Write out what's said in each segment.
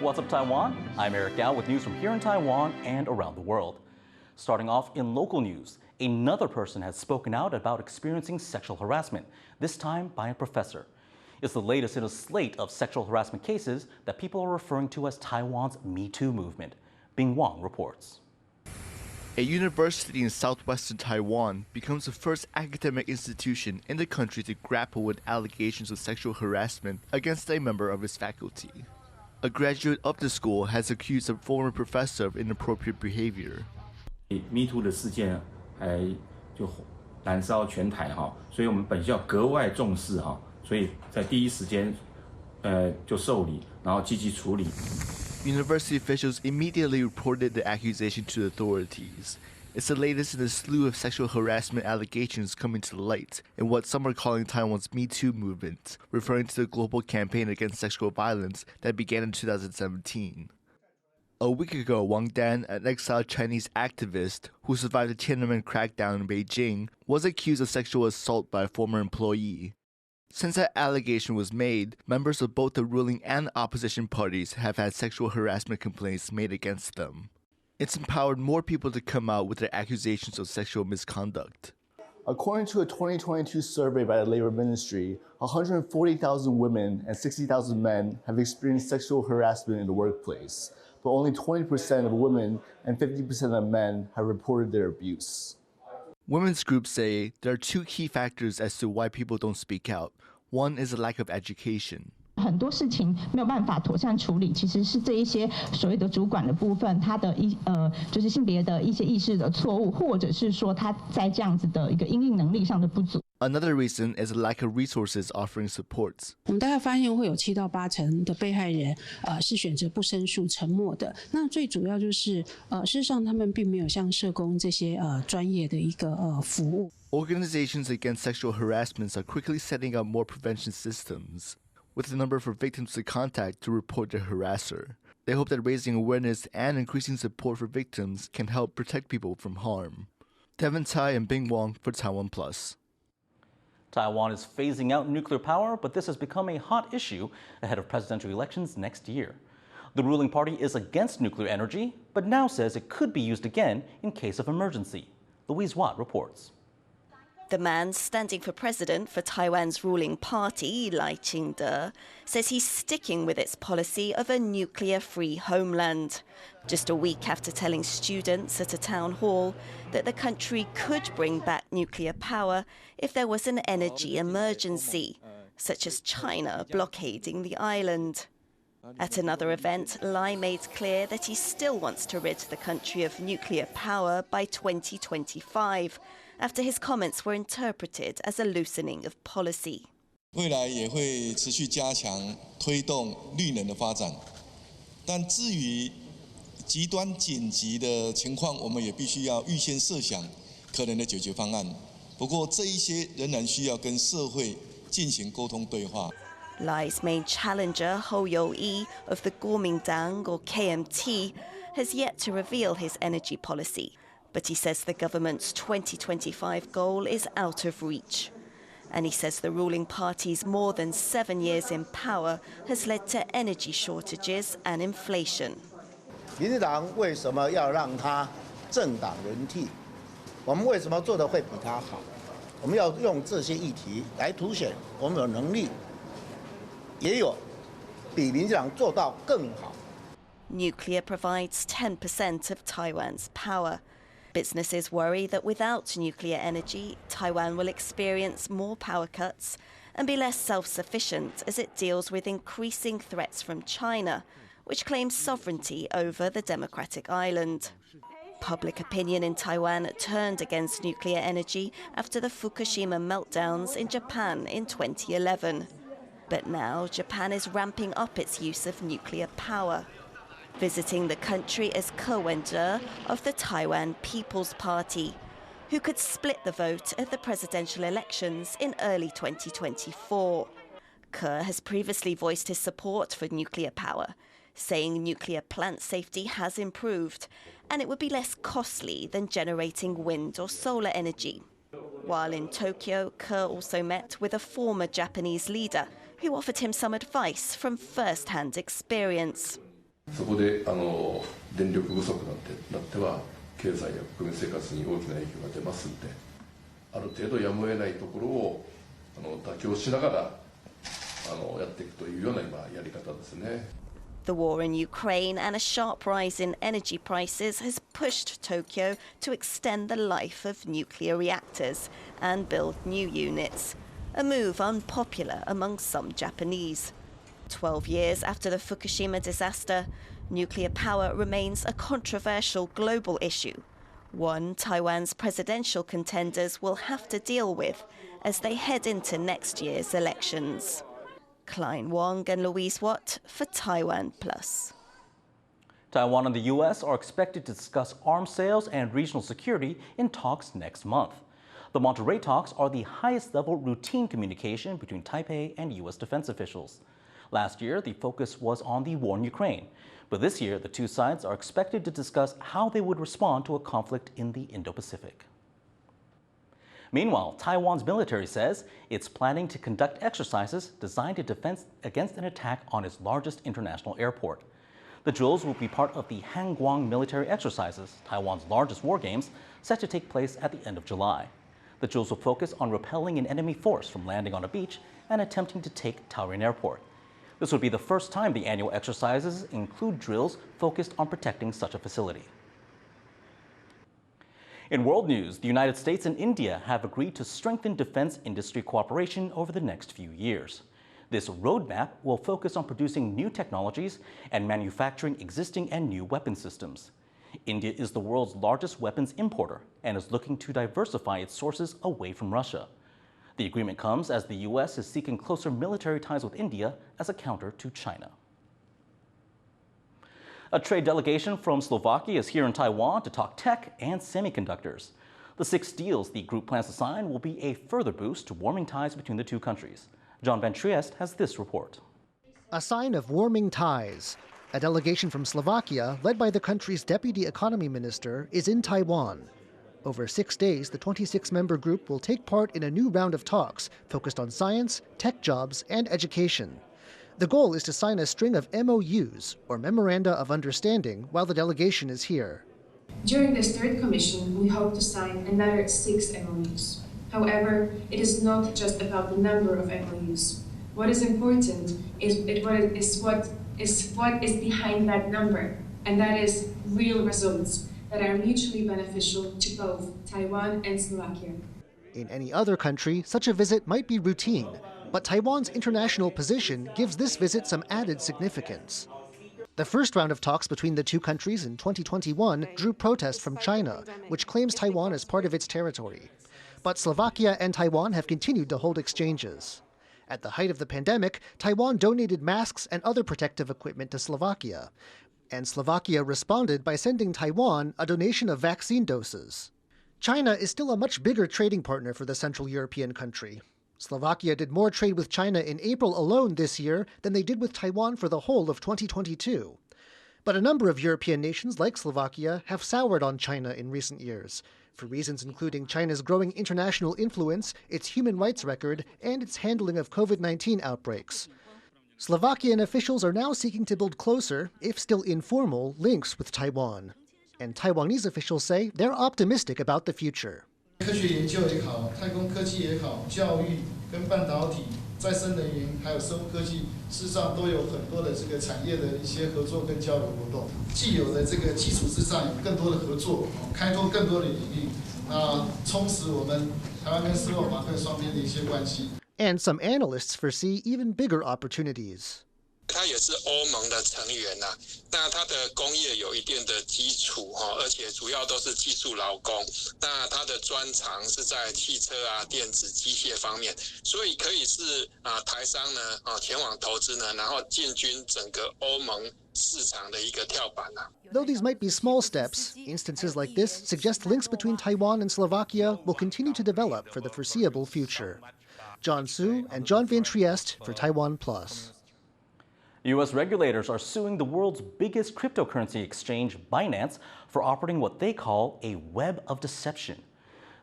What's up, Taiwan? I'm Eric Gao with news from here in Taiwan and around the world. Starting off in local news, another person has spoken out about experiencing sexual harassment, this time by a professor. It's the latest in a slate of sexual harassment cases that people are referring to as Taiwan's Me Too movement. Bing Wang reports. A university in southwestern Taiwan becomes the first academic institution in the country to grapple with allegations of sexual harassment against a member of its faculty. A graduate of the school has accused a former professor of inappropriate behavior. Me Too 的事件就燃烧全台哈，所以我们本校格外重视哈，所以在第一时间就受理，然后积极处理。 University officials immediately reported the accusation to the authorities. It's the latest in a slew of sexual harassment allegations coming to light in what some are calling Taiwan's Me Too movement, referring to the global campaign against sexual violence that began in 2017. A week ago, Wang Dan, an exiled Chinese activist who survived the Tiananmen crackdown in Beijing, was accused of sexual assault by a former employee. Since that allegation was made, members of both the ruling and opposition parties have had sexual harassment complaints made against them. It's empowered more people to come out with their accusations of sexual misconduct. According to a 2022 survey by the Labor Ministry, 140,000 women and 60,000 men have experienced sexual harassment in the workplace, but only 20% of women and 50% of men have reported their abuse. Women's groups say there are two key factors as to why people don't speak out. One is a lack of education. 很多事情没有办法妥善处理，其实是这一些所谓的主管的部分，他的就是性别的一些意识的错误，或者是说他在这样子的一个因应能力上的不足。 Another reason is a lack of resources offering support. 我们大概发现会有7到8成的被害人是选择不申诉、沉默的。那最主要就是事实上他们并没有像社工这些专业的一个服务。 Organizations against sexual harassments are quickly setting up more prevention systems, with the number for victims to contact to report their harasser. They hope that raising awareness and increasing support for victims can help protect people from harm. Devin Tai and Bing Wang for TaiwanPlus. Taiwan is phasing out nuclear power, but this has become a hot issue ahead of presidential elections next year. The ruling party is against nuclear energy, but now says it could be used again in case of emergency. Louise Watt reports. The man standing for president for Taiwan's ruling party, Lai Ching-te, says he's sticking with its policy of a nuclear-free homeland, just a week after telling students at a town hall that the country could bring back nuclear power if there was an energy emergency, such as China blockading the island. At another event, Lai made clear that he still wants to rid the country of nuclear power by 2025, after his comments were interpreted as a loosening of policy. 未来也会持续加强推动绿能的发展，但至于极端紧急的情况，我们也必须要预先设想可能的解决方案。不过这一些仍然需要跟社会进行沟通对话。 Lai's main challenger, Ho Yo-i of the Kuomintang or KMT, has yet to reveal his energy policy. But he says the government's 2025 goal is out of reach. And he says the ruling party's more than 7 years in power has led to energy shortages and inflation. 民进党为什么要让他政党轮替？我们为什么做得会比他好？我们要用这些议题来凸显我们有能力，也有比民进党做到更好。 Nuclear provides 10% of Taiwan's power. Businesses worry that without nuclear energy, Taiwan will experience more power cuts and be less self-sufficient as it deals with increasing threats from China, which claims sovereignty over the democratic island. Public opinion in Taiwan turned against nuclear energy after the Fukushima meltdowns in Japan in 2011. But now Japan is ramping up its use of nuclear power. Visiting the country is Ke Wen-je of the Taiwan People's Party, who could split the vote at the presidential elections in early 2024. Ke has previously voiced his support for nuclear power, saying nuclear plant safety has improved and it would be less costly than generating wind or solar energy. While in Tokyo, Ke also met with a former Japanese leader who offered him some advice from first-hand experience. そこで電力不足なんてなっては経済や国民生活に大きな影響が出ますので、ある程度やむを得ないところを妥協しながらやっていくというような今やり方ですね。The war in Ukraine and a sharp rise in energy prices has pushed Tokyo to extend the life of nuclear reactors and build new units, a move unpopular among some Japanese. 12 years after the Fukushima disaster, nuclear power remains a controversial global issue, one Taiwan's presidential contenders will have to deal with as they head into next year's elections. Kuang and Louise Watt for TaiwanPlus. Taiwan and the U.S. are expected to discuss arms sales and regional security in talks next month. The Monterey talks are the highest-level routine communication between Taipei and U.S. defense officials. Last year, the focus was on the war in Ukraine, but this year the two sides are expected to discuss how they would respond to a conflict in the Indo-Pacific. Meanwhile, Taiwan's military says it's planning to conduct exercises designed to defend against an attack on its largest international airport. The drills will be part of the Hangguang military exercises, Taiwan's largest war games, set to take place at the end of July. The drills will focus on repelling an enemy force from landing on a beach and attempting to take Taoyuan Airport. This would be the first time the annual exercises include drills focused on protecting such a facility. In world news, the United States and India have agreed to strengthen defense industry cooperation over the next few years. This roadmap will focus on producing new technologies and manufacturing existing and new weapon systems. India is the world's largest weapons importer and is looking to diversify its sources away from Russia. The agreement comes as the U.S. is seeking closer military ties with India as a counter to China. A trade delegation from Slovakia is here in Taiwan to talk tech and semiconductors. The 6 deals the group plans to sign will be a further boost to warming ties between the two countries. John Van Trieste has this report. A sign of warming ties. A delegation from Slovakia, led by the country's deputy economy minister, is in Taiwan. Over 6 days, the 26-member group will take part in a new round of talks focused on science, tech jobs, and education. The goal is to sign a string of MOUs, or Memoranda of Understanding, while the delegation is here. During this third commission, we hope to sign another 6 MOUs. However, it is not just about the number of MOUs. What is important is what is behind that number, and that is real results that are mutually beneficial to both Taiwan and Slovakia. In any other country, such a visit might be routine, but Taiwan's international position gives this visit some added significance. The first round of talks between the two countries in 2021 drew protest from China, which claims Taiwan as part of its territory. But Slovakia and Taiwan have continued to hold exchanges. At the height of the pandemic, Taiwan donated masks and other protective equipment to Slovakia. And Slovakia responded by sending Taiwan a donation of vaccine doses. China is still a much bigger trading partner for the Central European country. Slovakia did more trade with China in April alone this year than they did with Taiwan for the whole of 2022. But a number of European nations like Slovakia have soured on China in recent years, for reasons including China's growing international influence, its human rights record, and its handling of COVID-19 outbreaks. Slovakian officials are now seeking to build closer, if still informal, links with Taiwan. And Taiwanese officials say they're optimistic about the future. 科学研究也好，太空科技也好，教育跟半导体、再生能源还有生物科技，事实上都有很多的这个产业的一些合作跟交流活动。既有的这个基础之上，有更多的合作，开拓更多的领域，充实我们台湾跟斯洛伐克双边的一些关系。And some analysts foresee even bigger opportunities. 它也是欧盟的成员呐，那它的工业有一定的基础哈，而且主要都是技术劳工。那它的专长是在汽车啊、电子、机械方面，所以可以是台商呢前往投资呢，然后进军整个欧盟市场的一个跳板呐。Though these might be small steps, instances like this suggest links between Taiwan and Slovakia will continue to develop for the foreseeable future. John Su and John Van Trieste for TaiwanPlus. U.S. regulators are suing the world's biggest cryptocurrency exchange, Binance, for operating what they call a web of deception.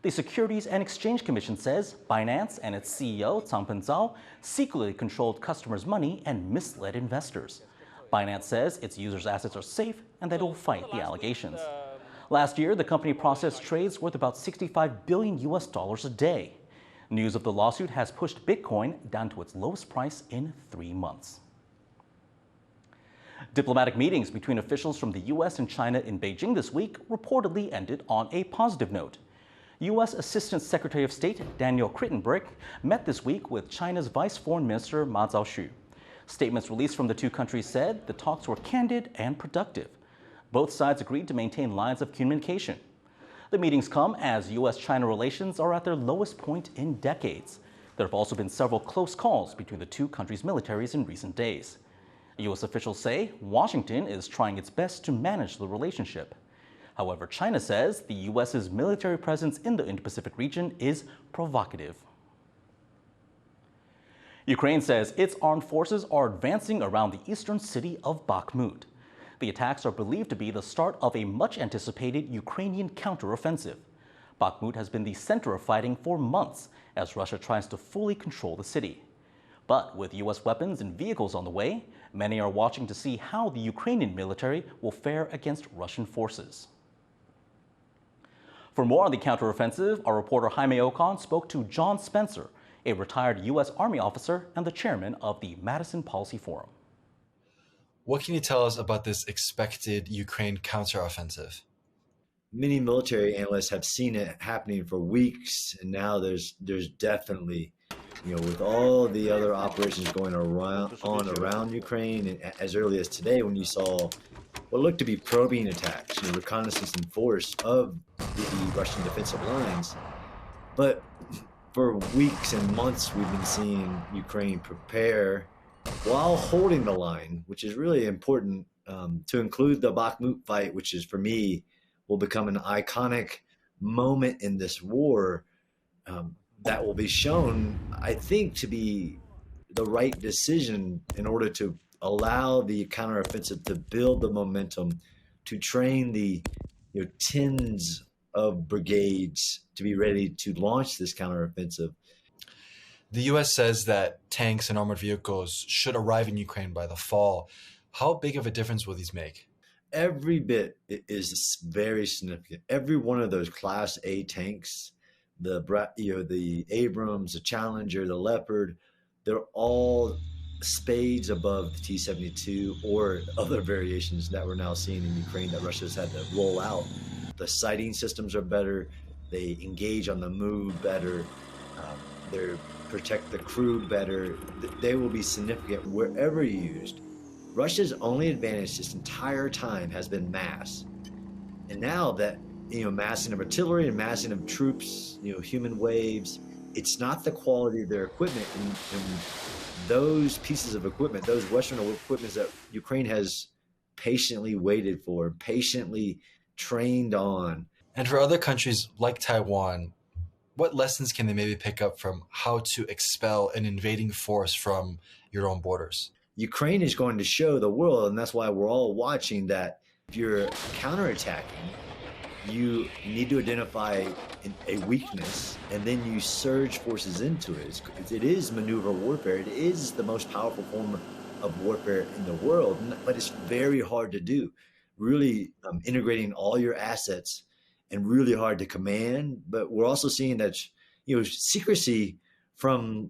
The Securities and Exchange Commission says Binance and its CEO, Changpeng Zhao, secretly controlled customers' money and misled investors. Binance says its users' assets are safe and that it will fight the allegations. Last year, the company processed trades worth about $65 billion a day. News of the lawsuit has pushed Bitcoin down to its lowest price in 3 months. Diplomatic meetings between officials from the U.S. and China in Beijing this week reportedly ended on a positive note. U.S. Assistant Secretary of State Daniel Crittenbrick met this week with China's Vice Foreign Minister Ma Zhaoxu. Statements released from the two countries said the talks were candid and productive. Both sides agreed to maintain lines of communication. The meetings come as U.S.-China relations are at their lowest point in decades. There have also been several close calls between the two countries' militaries in recent days. U.S. officials say Washington is trying its best to manage the relationship. However, China says the U.S.'s military presence in the Indo-Pacific region is provocative. Ukraine says its armed forces are advancing around the eastern city of Bakhmut. The attacks are believed to be the start of a much-anticipated Ukrainian counteroffensive. Bakhmut has been the center of fighting for months as Russia tries to fully control the city. But with U.S. weapons and vehicles on the way, many are watching to see how the Ukrainian military will fare against Russian forces. For more on the counteroffensive, our reporter Jaime Ocon spoke to John Spencer, a retired U.S. Army officer and the chairman of the Madison Policy Forum. What can you tell us about this expected Ukraine counteroffensive? Many military analysts have seen it happening for weeks, and now there's definitely, with all the other operations going around Ukraine, and as early as today when you saw what looked to be probing attacks, reconnaissance in force of the Russian defensive lines. But for weeks and months, we've been seeing Ukraine prepare while holding the line, which is really important, to include the Bakhmut fight, which is, for me, will become an iconic moment in this war that will be shown, I think, to be the right decision in order to allow the counteroffensive to build the momentum, to train the tens of brigades to be ready to launch this counteroffensive. The U.S. says that tanks and armored vehicles should arrive in Ukraine by the fall. How big of a difference will these make? Every bit is very significant. Every one of those Class A tanks, the Abrams, the Challenger, the Leopard, they're all spades above the T-72 or other variations that we're now seeing in Ukraine that Russia's had to roll out. The sighting systems are better. They engage on the move better. They protect the crew better. They will be significant wherever used. Russia's only advantage this entire time has been mass. And now that, massing of artillery and massing of troops, human waves, it's not the quality of their equipment. And those pieces of equipment, those Western equipment that Ukraine has patiently waited for, patiently trained on. And for other countries like Taiwan, what lessons can they maybe pick up from how to expel an invading force from your own borders? Ukraine is going to show the world, and that's why we're all watching, that if you're counterattacking, you need to identify a weakness, and then you surge forces into it. It is maneuver warfare. It is the most powerful form of warfare in the world, but it's very hard to do. Really integrating all your assets and really hard to command. But we're also seeing that, secrecy from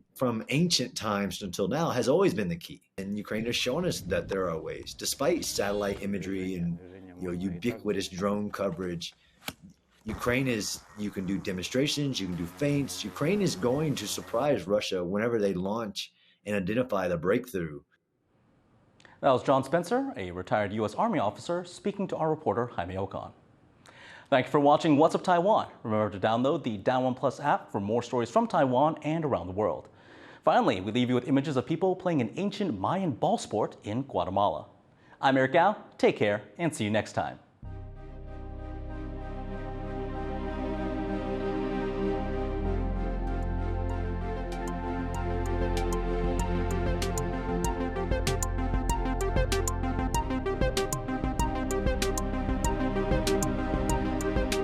ancient times until now has always been the key. And Ukraine has shown us that there are ways, despite satellite imagery and ubiquitous drone coverage. You can do demonstrations, you can do feints. Ukraine is going to surprise Russia whenever they launch and identify the breakthrough. That was John Spencer, a retired U.S. Army officer, speaking to our reporter Jaime Ocon. Thank you for watching What's Up Taiwan. Remember to download the TaiwanPlus app for more stories from Taiwan and around the world. Finally, we leave you with images of people playing an ancient Mayan ball sport in Guatemala. I'm Eric Gao. Take care and see you next time.